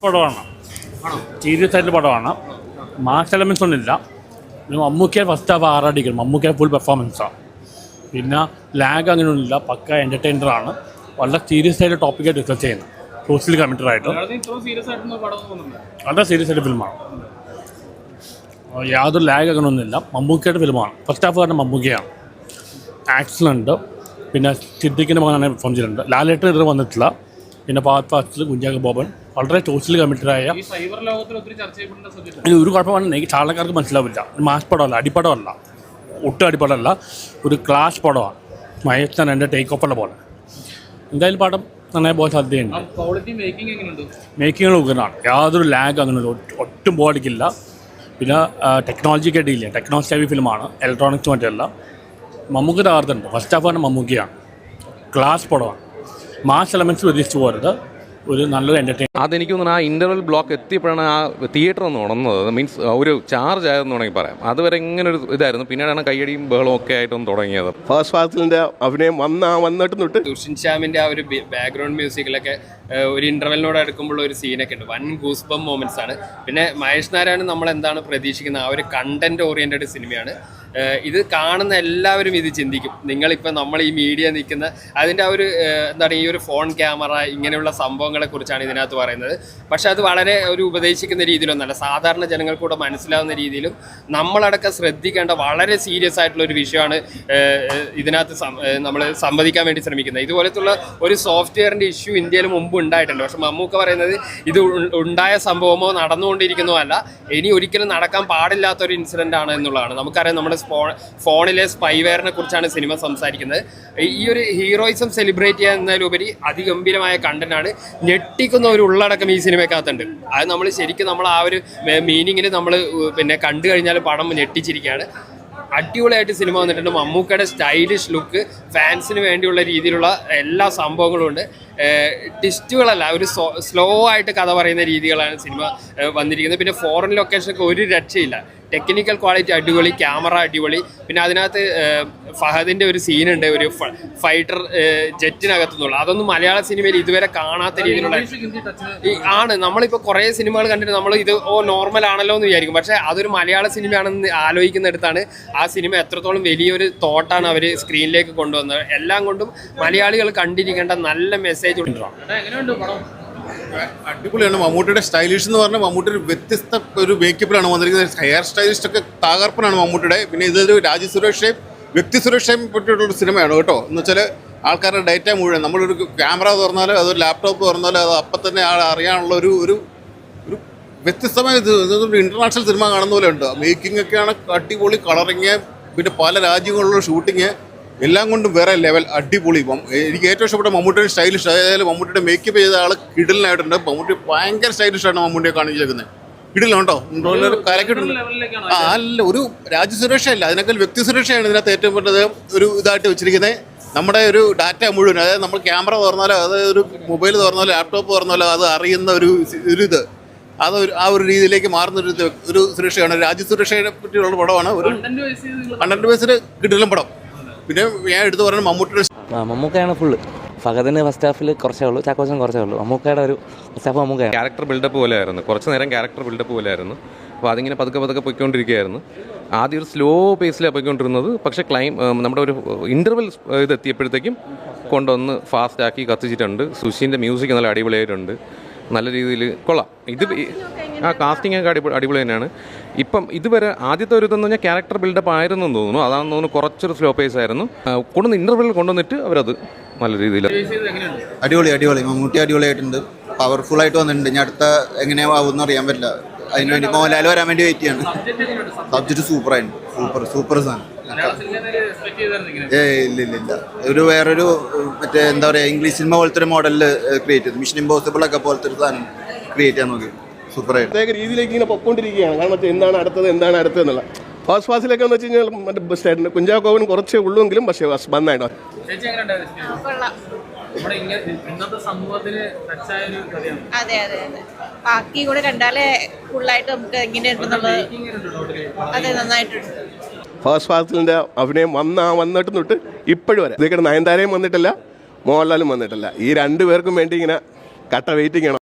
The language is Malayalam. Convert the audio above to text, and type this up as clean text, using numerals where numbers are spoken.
പടമാണ്, സീരിയസ് ആയിട്ടുള്ള പടമാണ്. മാസ് എലമെൻസ് ഒന്നുമില്ല. മമ്മൂക്കിയെ ഫസ്റ്റ് ഹാഫ് ആറാടിക്കണം. മമ്മൂക്കിയെ ഫുൾ പെർഫോമൻസാണ്. പിന്നെ ലാഗ് അങ്ങനെയൊന്നുമില്ല. പക്ക എൻ്റർടൈനറാണ്. വളരെ സീരിയസ് ആയിട്ട് ടോപ്പിക്കായിട്ട് ഡിസ്കസ് ചെയ്യുന്നത്. സോഷ്യൽ കമ്മിറ്റഡായിട്ട് വളരെ സീരിയസ് ആയിട്ട് ഫിലിമാണ്. യാതൊരു ലാഗ് അങ്ങനെയൊന്നുമില്ല. മമ്മൂക്കിയുടെ ഫിലിമാണ്. ഫസ്റ്റ് ഹാഫ് തന്നെ മമ്മൂക്കിയാണ്. ആക്ഷൻ ഉണ്ട്. പിന്നെ സിദ്ദിഖിൻ്റെ മകനാണ് പെർഫോം ചെയ്യുന്നുണ്ട്. ലാലേട്ടൻ ഇതുവരെ വന്നിട്ടില്ല. പിന്നെ ഫാസ്റ്റിൽ കുഞ്ചാക്ക ബോബൻ വളരെ സോഷ്യൽ കമ്മിറ്റഡായ. ഇത് ഒരു കുഴപ്പമാണ്, എനിക്ക് ചാളക്കാർക്ക് മനസ്സിലാവില്ല. മാസ് പടമല്ല, അടിപ്പടമല്ല, ഒട്ടും അടിപ്പടമല്ല, ഒരു ക്ലാസ് പടമാണ്. മഹേഷ് എൻ്റെ ടേക്ക് ഓഫുള്ള പോലെ. എന്തായാലും പടം നന്നായി പോകാൻ സാധ്യതയുണ്ട്. മേക്കിങ്ങുകൾ ഉഗ്രനാണ്. യാതൊരു ലാഗ് അങ്ങനെ ഒട്ടും ബോഡിക്കില്ല. പിന്നെ ടെക്നോളജി കേട്ടില്ല. ടെക്നോളജി ഹെവി ഫിലിമാണ്. ഇലക്ട്രോണിക്സ് മറ്റല്ല. മമ്മൂക്കി തകർത്തുണ്ട്. ഫസ്റ്റ് ഹാഫ് തന്നെ മമ്മൂക്കിയാണ്. ക്ലാസ് പടമാണ്. മാസ് എലമെൻറ്റ്സ് പ്രതീക്ഷിച്ച് പോരുത്. ഒരു നല്ലൊരു എൻ്റർടൈൻ. അതെനിക്ക് തോന്നുന്നു ആ ഇൻ്റർവൽ ബ്ലോക്ക് എത്തിയപ്പോഴാണ് ആ തിയേറ്റർ ഒന്ന് ഉണർന്നത്. മീൻസ് ഒരു ചാർജ് ആയതെന്ന് വേണമെങ്കിൽ പറയാം. അതുവരെ ഇങ്ങനെ ഒരു ഇതായിരുന്നു. പിന്നീടാണ് കയ്യടിയും ബഹളവും ഒക്കെ ആയിട്ടൊന്ന് തുടങ്ങിയത്. ഫസ്റ്റ് ഫാസിലിൻ്റെ അഭിനയം വന്നിട്ട് തൊട്ട് ദുഷ്യൻ ശ്യാമിൻ്റെ ആ ഒരു ബാക്ക്ഗ്രൗണ്ട് മ്യൂസിക്കിലൊക്കെ ഒരു ഇൻ്റർവെലിനോട് അടുക്കുമ്പോൾ ഒരു സീനൊക്കെ ഉണ്ട്. വൻ ഗൂസ്ബം മൊമെൻറ്റ്സ് ആണ്. പിന്നെ മഹേഷ് നാരായണൻ നമ്മൾ എന്താണ് പ്രതീക്ഷിക്കുന്നത്, ആ ഒരു കണ്ടന്റ് ഓറിയൻറ്റഡ് സിനിമയാണ്. ഇത് കാണുന്ന എല്ലാവരും ഇത് ചിന്തിക്കും. നിങ്ങളിപ്പോൾ നമ്മൾ ഈ മീഡിയ നിൽക്കുന്ന അതിൻ്റെ ആ ഒരു എന്താണ് ഈ ഒരു ഫോൺ ക്യാമറ ഇങ്ങനെയുള്ള സംഭവങ്ങളെക്കുറിച്ചാണ് ഇതിനകത്ത് പറയുന്നത്. പക്ഷെ അത് വളരെ ഒരു ഉപദേശിക്കുന്ന രീതിയിലൊന്നല്ല, സാധാരണ ജനങ്ങൾക്കൂടെ മനസ്സിലാവുന്ന രീതിയിലും നമ്മളടക്കം ശ്രദ്ധിക്കേണ്ട വളരെ സീരിയസ് ആയിട്ടുള്ള ഒരു വിഷയമാണ് ഇതിനകത്ത് നമ്മൾ സംവദിക്കാൻ വേണ്ടി ശ്രമിക്കുന്നത്. ഇതുപോലത്തുള്ള ഒരു സോഫ്റ്റ്വെയറിൻ്റെ ഇഷ്യൂ ഇന്ത്യയിൽ മുമ്പ് ഉണ്ടായിട്ടുണ്ട്. പക്ഷെ മമ്മൂക്ക പറയുന്നത് ഇത് ഉണ്ടായ സംഭവമോ നടന്നുകൊണ്ടിരിക്കുന്നതോ അല്ല, ഇനി ഒരിക്കലും നടക്കാൻ പാടില്ലാത്തൊരു ഇൻസിഡൻ്റ് ആണ് എന്നുള്ളതാണ്. നമുക്കറിയാം, നമ്മുടെ ഫോണിലെ സ്പൈവെയറിനെ കുറിച്ചാണ് സിനിമ സംസാരിക്കുന്നത്. ഈ ഒരു ഹീറോയിസം സെലിബ്രേറ്റ് ചെയ്യുന്നതിലുപരി അതിഗംഭീരമായ കണ്ടന്റാണ്. ഞെട്ടിക്കുന്ന ഒരു ഉള്ളടക്കം ഈ സിനിമയ്ക്കകത്തുണ്ട്. അത് നമ്മൾ ശരിക്കും നമ്മൾ ആ ഒരു മീനിങ്ങിൽ നമ്മൾ പിന്നെ കണ്ടു കഴിഞ്ഞാൽ പടം ഞെട്ടിച്ചിരിക്കുകയാണ്. അടിപൊളിയായിട്ട് സിനിമ വന്നിട്ടുണ്ട്. മമ്മൂക്കയുടെ സ്റ്റൈലിഷ് ലുക്ക്, ഫാൻസിന് വേണ്ടിയുള്ള രീതിയിലുള്ള എല്ലാ സംഭവങ്ങളും ഉണ്ട്. ട്വിസ്റ്റുകളല്ല, ഒരു സ്ലോ ആയിട്ട് കഥ പറയുന്ന രീതികളാണ് സിനിമ വന്നിരിക്കുന്നത്. പിന്നെ ഫോറിൻ ലൊക്കേഷനൊക്കെ ഒരു രക്ഷയില്ല. ടെക്നിക്കൽ ക്വാളിറ്റി അടിപൊളി, ക്യാമറ അടിപൊളി. പിന്നെ അതിനകത്ത് ഫഹദിൻ്റെ ഒരു സീനുണ്ട്, ഒരു ഫൈറ്റർ ജെറ്റിനകത്തുനിന്നുള്ള. അതൊന്നും മലയാള സിനിമയിൽ ഇതുവരെ കാണാത്ത രീതിയിലുള്ള ആണ്. നമ്മളിപ്പോൾ കുറേ സിനിമകൾ കണ്ടിട്ട് നമ്മൾ ഇത് നോർമൽ ആണല്ലോ എന്ന് വിചാരിക്കും. പക്ഷേ അതൊരു മലയാള സിനിമയാണെന്ന് ആലോചിക്കുന്നിടത്താണ് ആ സിനിമ എത്രത്തോളം വലിയൊരു തോട്ടാണ് അവർ സ്ക്രീനിലേക്ക് കൊണ്ടുവന്നത്. എല്ലാം കൊണ്ടും മലയാളികൾ കണ്ടിരിക്കേണ്ട നല്ല മെസ്സേജ് ഉണ്ടാവും. അടിപൊളിയാണ്. മമ്മൂട്ടിയുടെ സ്റ്റൈലിഷ് എന്ന് പറഞ്ഞാൽ മമ്മൂട്ടി ഒരു വ്യത്യസ്ത ഒരു മേക്കപ്പിലാണ് വന്നിരിക്കുന്നത്. ഹെയർ സ്റ്റൈലിസ്റ്റ് ഒക്കെ തകർപ്പനാണ് മമ്മൂട്ടിയുടെ. പിന്നെ ഇതൊരു രാജ്യസുരക്ഷയും വ്യക്തി സുരക്ഷയും പറ്റിയിട്ടുള്ളൊരു സിനിമയാണ് കേട്ടോ. എന്ന് വെച്ചാൽ ആൾക്കാരുടെ ഡേറ്റ മുഴുവൻ നമ്മളൊരു ക്യാമറ തുറന്നാലും അതൊരു ലാപ്ടോപ്പ് തുറന്നാലും അത് അപ്പം തന്നെ അറിയാനുള്ള ഒരു ഒരു ഒരു വ്യത്യസ്തമായ ഇതൊരു ഇൻ്റർനാഷണൽ സിനിമ കാണുന്ന പോലെ ഉണ്ട്. മേക്കിംഗ് ഒക്കെയാണ് അടിപൊളി, കളറിങ്, പിന്നെ പല രാജ്യങ്ങളിലുള്ള ഷൂട്ടിങ് എല്ലാം കൊണ്ടും വേറെ ലെവൽ അടിപൊളി. എനിക്ക് ഏറ്റവും ഇഷ്ടപ്പെട്ട മമ്മൂട്ടിയുടെ സ്റ്റൈലിഷ്. അതായത് മമ്മൂട്ടിയുടെ മേക്കപ്പ് ചെയ്ത ആൾ കിടിലനായിട്ടുണ്ട്. മമ്മൂട്ടി ഭയങ്കര സ്റ്റൈലിഷാണ് മമ്മൂട്ടിയെ കാണിച്ചേക്കുന്നത്. കിടിലുണ്ടോ കലക്കിയിട്ടുണ്ട്. അല്ല, ഒരു രാജ്യസുരക്ഷയല്ല, അതിനേക്കാൾ വ്യക്തി സുരക്ഷയാണ് ഇതിനകത്ത് ഏറ്റവും വേണ്ടത്. ഒരു ഇതായിട്ട് വെച്ചിരിക്കുന്നത് നമ്മുടെ ഒരു ഡാറ്റ മുഴുവൻ, അതായത് നമ്മൾ ക്യാമറ തുറന്നാലോ അതായത് ഒരു മൊബൈൽ തുറന്നാലോ ലാപ്ടോപ്പ് തുറന്നാലോ അത് അറിയുന്ന ഒരു ഇത്, അത് ആ ഒരു രീതിയിലേക്ക് മാറുന്ന ഒരു സുരക്ഷയാണ്. രാജ്യസുരക്ഷയെ പറ്റിയുള്ള പടമാണ്. ഒരു 100 വയസ്സിൽ കിടിലൻ പടം. പിന്നെ ഞാൻ എടുത്തു പറഞ്ഞ മമ്മൂക്കയാണ് ഫുള്ള്. ഫഹദിന് ഫസ്റ്റ് ഹാഫിൽ കുറച്ചേ ഉള്ളൂ, ചാക്കോച്ചൻ കുറച്ചേ ഉള്ളൂ. മമ്മൂക്കയുടെ ഒരു ഫസ്റ്റ് ഹാഫ് മമ്മൂക്കയാണ്. ക്യാരക്ടർ ബിൽഡപ്പ് പോലെയായിരുന്നു. കുറച്ച് നേരം ക്യാരക്ടർ ബിൽഡപ്പ് പോലെയായിരുന്നു. അപ്പോൾ അതിങ്ങനെ പതുക്കെ പോയിക്കൊണ്ടിരിക്കുകയായിരുന്നു. ആദ്യം ഒരു സ്ലോ പേസിലാണ് പോയിക്കൊണ്ടിരുന്നത്. പക്ഷേ നമ്മുടെ ഒരു ഇൻ്റർവെൽ ഇതെത്തിയപ്പോഴത്തേക്കും കൊണ്ടുവന്ന് ഫാസ്റ്റാക്കി കത്തിച്ചിട്ടുണ്ട്. സുശീൻ്റെ മ്യൂസിക് നല്ല അടിപൊളിയായിട്ടുണ്ട്. നല്ല രീതിയിൽ കൊള്ളാം. ഇത് കാസ്റ്റിംഗ് ഒക്കെ അടിപൊളി തന്നെയാണ്. ഇപ്പം ഇതുവരെ ആദ്യത്തെ ഒരു ഇതെന്ന് പറഞ്ഞാൽ ക്യാരക്ടർ ബിൽഡപ്പ് ആയിരുന്നു എന്ന് തോന്നുന്നു. അതാണെന്ന് തോന്നുന്നു കുറച്ചൊരു സ്ലോ പേസ് ആയിരുന്നു. ഇൻ്റർവെൽ കൊണ്ടുവന്നിട്ട് അവരത് നല്ല രീതിയിൽ അടിപൊളി മമ്മൂട്ടി അടിപൊളിയായിട്ടുണ്ട്. പവർഫുള്ളായിട്ട് വന്നിട്ടുണ്ട്. ഇനി അടുത്ത എങ്ങനെയാവുമെന്ന് അറിയാൻ പറ്റില്ല. അതിനുവേണ്ടി മോഹൻലാൽ വരാൻ വേണ്ടി വെയിറ്റ് ചെയ്യാണ്. സബ്ജക്റ്റ് സൂപ്പറായിരുന്നു. സൂപ്പർ സാധനം. ഇല്ല. വേറൊരു മറ്റേ എന്താ പറയുക, ഇംഗ്ലീഷ് സിനിമ പോലത്തെ ഒരു മോഡലിൽ ക്രിയേറ്റ് ചെയ്തു. മിഷൻ ഇമ്പോസിബിൾ ഒക്കെ പോലത്തെ ഒരു സാധനം ക്രിയേറ്റ് ചെയ്യാൻ നോക്കി. സൂപ്പറായിട്ട് പ്രത്യേക രീതിയിലേക്ക് ഇങ്ങനെ പൊക്കോണ്ടിരിക്കുകയാണ്. കാരണം എന്താണ് അടുത്തതെന്നുള്ള ഫാസ്റ്റ് ഫാസിലൊക്കെ എന്ന് വെച്ച് കഴിഞ്ഞാൽ മറ്റേ ബെസ്റ്റായിട്ടുണ്ട്. കുഞ്ചാക്കോവൻ കുറച്ചേ ഉള്ളൂവെങ്കിലും പക്ഷേ വന്നായിട്ടോ. അതെ ബാക്കി കൂടെ കണ്ടാലേ ഫുള്ളായിട്ട് നമുക്ക് എങ്ങനെയുണ്ടെന്നുള്ളത്. അതെ, നന്നായിട്ടുണ്ട്. ഫസ്റ്റ് ഫാസിലിൻ്റെ അഭിനയം വന്നിട്ട് തൊട്ട് ഇപ്പോഴും വരെ ഇതൊക്കെ നയൻതാരയും വന്നിട്ടില്ല, മോഹൻലാലും വന്നിട്ടില്ല. ഈ 2 പേർക്കും വേണ്ടി ഇങ്ങനെ കട്ട വെയിറ്റിംഗ് ആണ്.